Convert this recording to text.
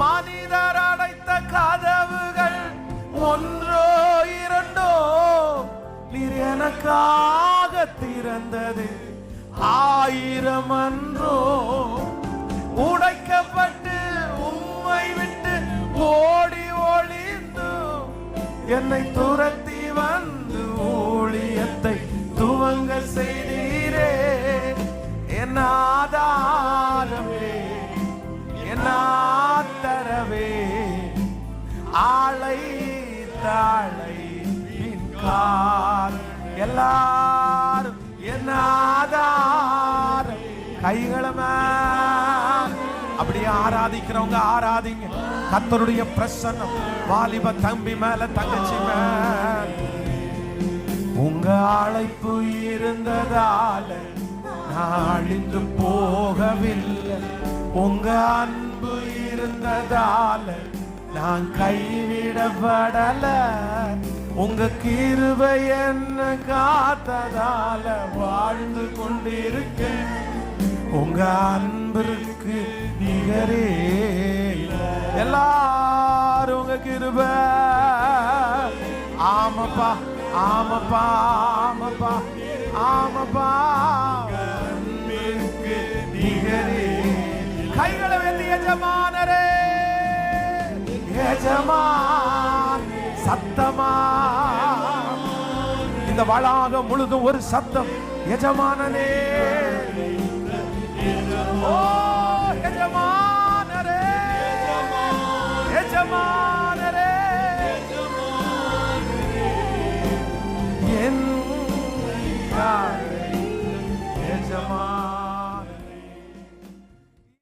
மனிதர் அடைத்த கதவுகள் ஒன்றோ இரண்டோ, நீர் எனக்காக திறந்தது 1000 அன்றோ. உடைக்கப்பட்டு உம்மை விட்டு ஓடி ஒளிந்து என்னை துரத்தி வந்து ஊழியத்தை துவங்க செய்தீரே. என் ஆதாரமே, என் ஆதரவே, ஆளை தாளை எல்லாரும் என் ஆதாரம். கைகளமே அப்படியே ஆராதிக்கிறவங்க ஆராதிங்க. கர்த்தருடைய பிரசன்னம் வாலிப தம்பி மேல, தங்கச்சி மேல. உங்க அழைப்பு இருந்ததால நான் அழிந்து போகவில்லை. உங்க அன்பு இருந்ததால நான் கைவிடப்படல. உங்க கிருபை என்ன காத்ததால வாழ்ந்து கொண்டிருக்கேன். உங்க அன்பிற்கு நிகரே. எல்லாரும் உங்க கிருபை. ஆமப்பா, ஆமப்பா, ஆமப்பா, ஆமப்பா, அன்பிற்கு நிகரே. கைகளை வெள்ளி எஜமானரே, எஜமான் சத்தமா. இந்த வளாகம் முழுதும் ஒரு சத்தம், எஜமானனே. ஓ